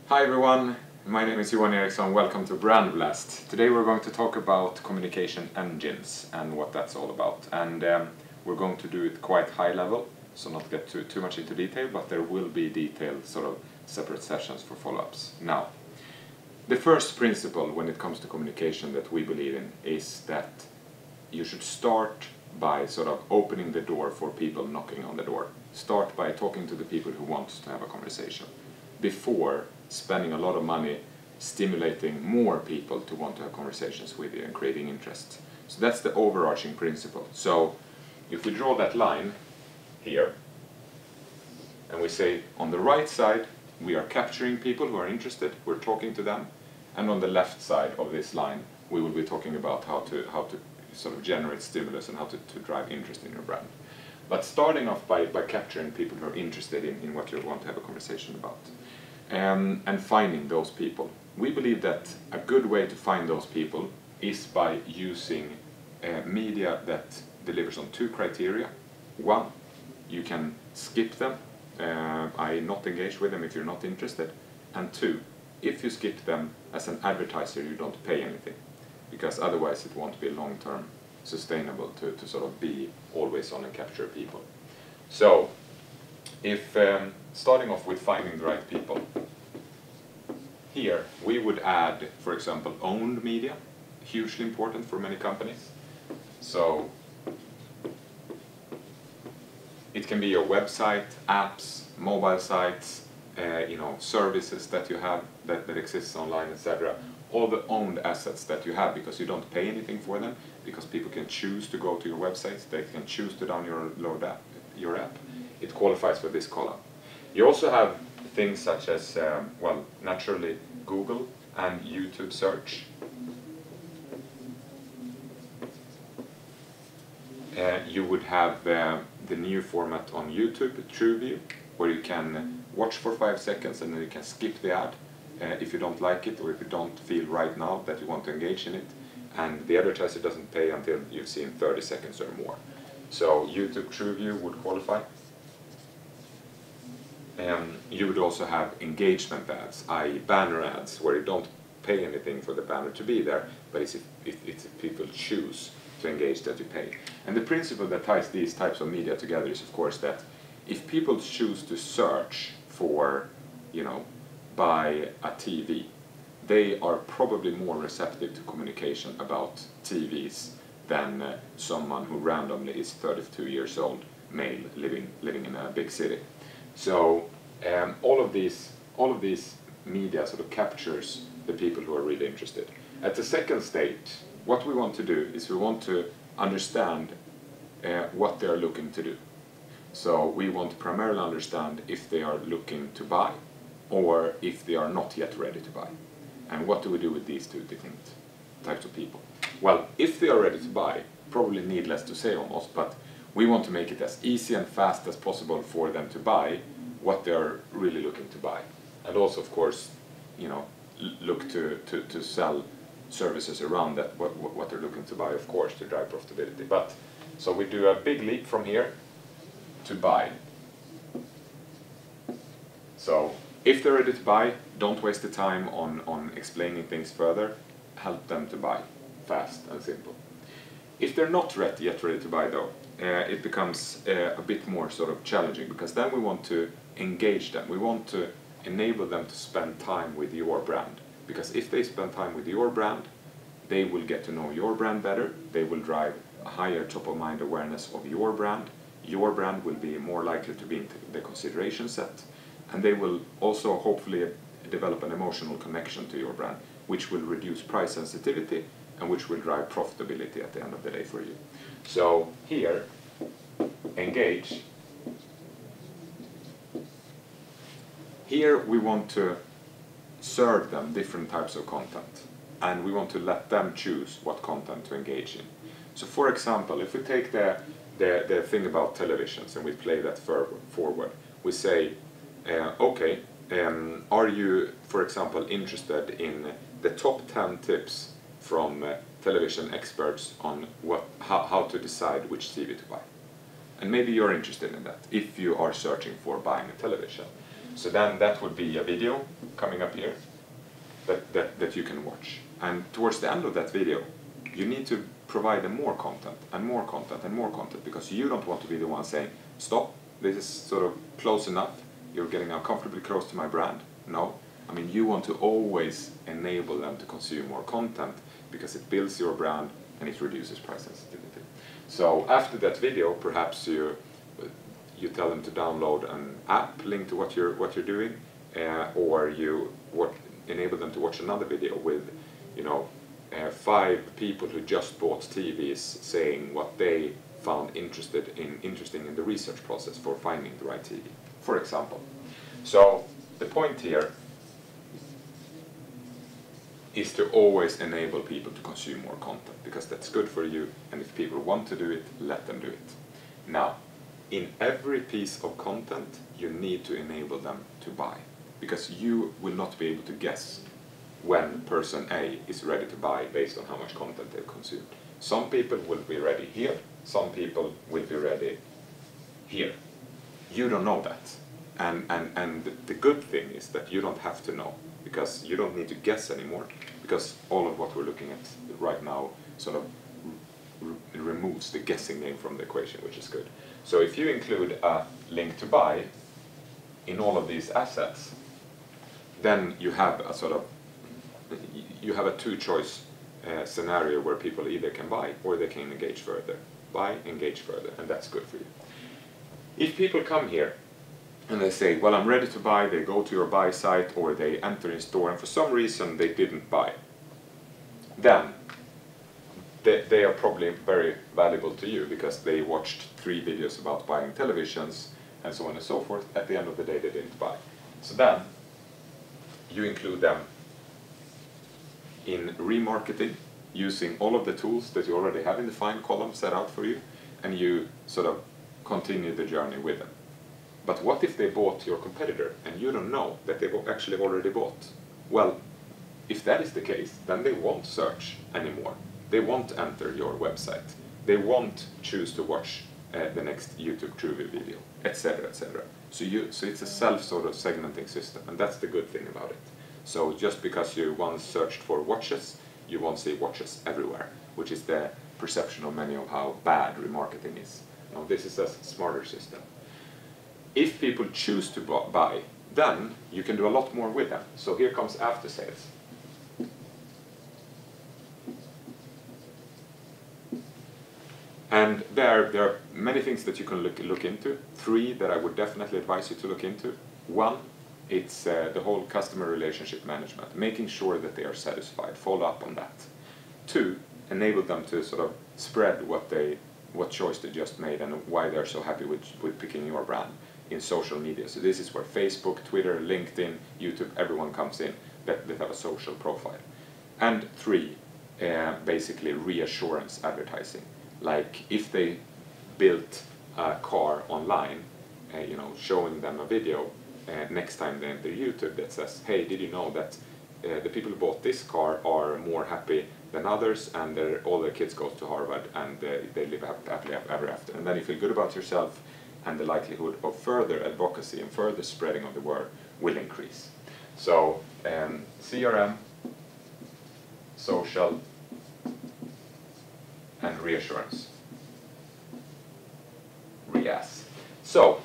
Hi everyone, my name is Johan Eriksson. Welcome to Brand Blast. Today we're going to talk about communication engines and what that's all about. And we're going to do it quite high level, so not get too much into detail, but there will be detailed sort of separate sessions for follow-ups. Now, the first principle when it comes to communication that we believe in is that you should start by sort of opening the door for people knocking on the door. Start by talking to the people who want to have a conversation before spending a lot of money stimulating more people to want to have conversations with you and creating interest. So that's the overarching principle. So if we draw that line here and we say on the right side we are capturing people who are interested, we're talking to them, and on the left side of this line we will be talking about how to sort of generate stimulus and how to drive interest in your brand. But starting off by capturing people who are interested in what you want to have a conversation about. And finding those people. We believe that a good way to find those people is by using media that delivers on two criteria. One, you can skip them, i.e. not engage with them if you're not interested. And two, if you skip them as an advertiser you don't pay anything, because otherwise it won't be long-term sustainable to sort of be always on and capture people. So, if starting off with finding the right people, here we would add, for example, owned media, hugely important for many companies. So it can be your website, apps, mobile sites, services that you have that exists online, etc. All the owned assets that you have, because you don't pay anything for them, because people can choose to go to your websites, they can choose to download your app. It qualifies for this column. You also have things such as, naturally Google and YouTube search. You would have the new format on YouTube, TrueView, where you can watch for 5 seconds and then you can skip the ad if you don't like it or if you don't feel right now that you want to engage in it. And the advertiser doesn't pay until you've seen 30 seconds or more. So YouTube TrueView would qualify. You would also have engagement ads, i.e. banner ads, where you don't pay anything for the banner to be there, but it's if people choose to engage that you pay. And the principle that ties these types of media together is, of course, that if people choose to search for, buy a TV, they are probably more receptive to communication about TVs than someone who randomly is 32 years old, male, living in a big city. So all of these media sort of captures the people who are really interested. At the second stage, what we want to do is we want to understand what they are looking to do. So we want to primarily understand if they are looking to buy or if they are not yet ready to buy. And what do we do with these two different types of people? Well, if they are ready to buy, probably needless to say almost, but we want to make it as easy and fast as possible for them to buy what they are really looking to buy. And also, of course, look to sell services around that, what they're looking to buy, of course, to drive profitability. But, so we do a big leap from here to buy. So, if they're ready to buy, don't waste the time on explaining things further. Help them to buy, fast and simple. If they're not yet ready to buy though, it becomes a bit more sort of challenging, because then we want to engage them. We want to enable them to spend time with your brand, because if they spend time with your brand, they will get to know your brand better, they will drive a higher top of mind awareness of your brand will be more likely to be in the consideration set, and they will also hopefully develop an emotional connection to your brand, which will reduce price sensitivity and which will drive profitability at the end of the day for you. So here, engage. Here we want to serve them different types of content, and we want to let them choose what content to engage in. So for example, if we take the thing about televisions and we play that forward, we say, okay, are you, for example, interested in the top 10 tips from television experts on how to decide which TV to buy? And maybe you're interested in that if you are searching for buying a television. So then that would be a video coming up here that you can watch. And towards the end of that video, you need to provide them more content and more content and more content, because you don't want to be the one saying, stop, this is sort of close enough, you're getting uncomfortably close to my brand. No, I mean, you want to always enable them to consume more content, because it builds your brand and it reduces price sensitivity. So after that video, perhaps you tell them to download an app linked to what you're doing, or you enable them to watch another video with, 5 people who just bought TVs saying what they found interesting in the research process for finding the right TV, for example. So the point here is to always enable people to consume more content, because that's good for you, and if people want to do it, let them do it. Now, in every piece of content, you need to enable them to buy, because you will not be able to guess when person A is ready to buy based on how much content they've consumed. Some people will be ready here, some people will be ready here. You don't know that. And the good thing is that you don't have to know, because you don't need to guess anymore, because all of what we're looking at right now sort of removes the guessing game from the equation, which is good. So if you include a link to buy in all of these assets, then you have a sort of a two-choice scenario where people either can buy or they can engage further. Buy, engage further, and that's good for you. If people come here and they say, well, I'm ready to buy, they go to your buy site or they enter in store and for some reason they didn't buy, then they are probably very valuable to you, because they watched 3 videos about buying televisions and so on and so forth. At the end of the day, they didn't buy. So then you include them in remarketing, using all of the tools that you already have in the find column set out for you, and you sort of continue the journey with them. But what if they bought your competitor and you don't know that they've actually already bought? Well, if that is the case, then they won't search anymore. They won't enter your website. They won't choose to watch the next YouTube Trueview video, etc., etc. So it's a self sort of segmenting system, and that's the good thing about it. So just because you once searched for watches, you won't see watches everywhere, which is the perception of many of how bad remarketing is. Now, this is a smarter system. If people choose to buy, then you can do a lot more with them. So here comes after sales. And there are many things that you can look into. 3 that I would definitely advise you to look into. 1, it's the whole customer relationship management, making sure that they are satisfied, follow up on that. 2, enable them to sort of spread what choice they just made and why they're so happy with picking your brand in social media. So this is where Facebook, Twitter, LinkedIn, YouTube, everyone comes in that have a social profile. And 3, basically reassurance advertising. Like if they built a car online, showing them a video next time they enter YouTube that says, hey, did you know that the people who bought this car are more happy than others, and all their kids go to Harvard, and they live happily ever after. And then you feel good about yourself, and the likelihood of further advocacy and further spreading of the word will increase. So CRM, social, and reassurance. REAS. So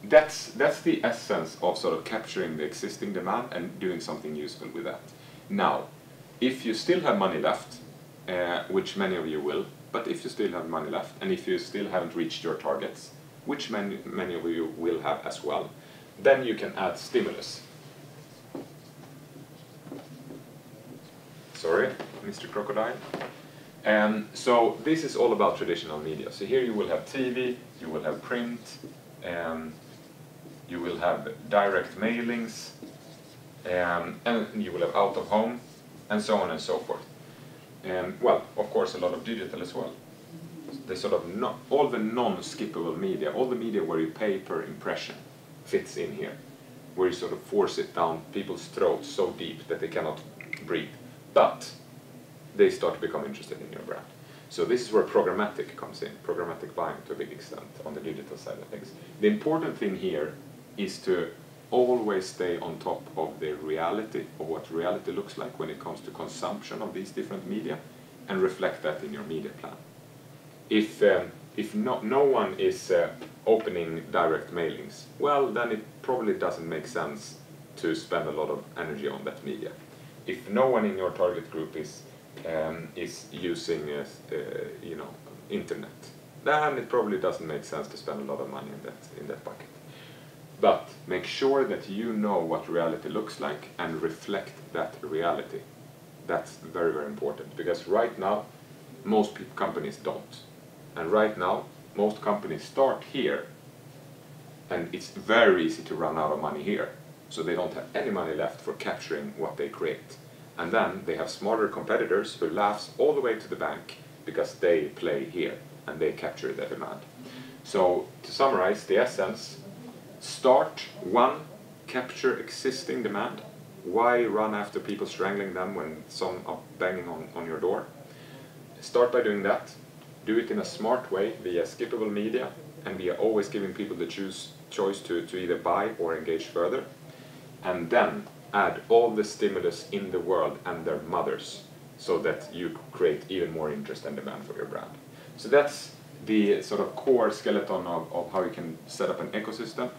that's the essence of sort of capturing the existing demand and doing something useful with that. Now, if you still have money left, which many of you will, but if you still have money left, and if you still haven't reached your targets, which many of you will have as well, then you can add stimulus. Sorry, Mr. Crocodile. So this is all about traditional media. So here you will have TV, you will have print, you will have direct mailings, and you will have out of home, and so on and so forth. Well, of course, a lot of digital as well. They sort of all the non-skippable media, all the media where you pay per impression fits in here, where you sort of force it down people's throats so deep that they cannot breathe. But they start to become interested in your brand. So this is where programmatic comes in, programmatic buying to a big extent on the digital side of things. The important thing here is to always stay on top of the reality, of what reality looks like when it comes to consumption of these different media, and reflect that in your media plan. If no one is opening direct mailings, well, then it probably doesn't make sense to spend a lot of energy on that media. If no one in your target group is using internet, then it probably doesn't make sense to spend a lot of money in that bucket. But make sure that you know what reality looks like and reflect that reality. That's very, very important, because right now most companies don't. And right now most companies start here, and it's very easy to run out of money here. So they don't have any money left for capturing what they create. And then they have smarter competitors who laughs all the way to the bank because they play here and they capture the demand. So to summarize the essence, start one, capture existing demand. Why run after people strangling them when some are banging on your door? Start by doing that. Do it in a smart way via skippable media and via always giving people the choice to either buy or engage further. And then add all the stimulus in the world and their mothers so that you create even more interest and demand for your brand. So that's the sort of core skeleton of how you can set up an ecosystem.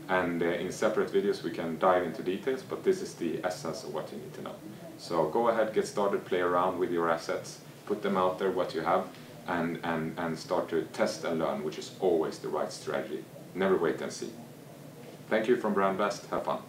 And in separate videos we can dive into details, but this is the essence of what you need to know. So go ahead, get started, play around with your assets, put them out there, what you have, and start to test and learn, which is always the right strategy. Never wait and see. Thank you from Brand Blast. Have fun.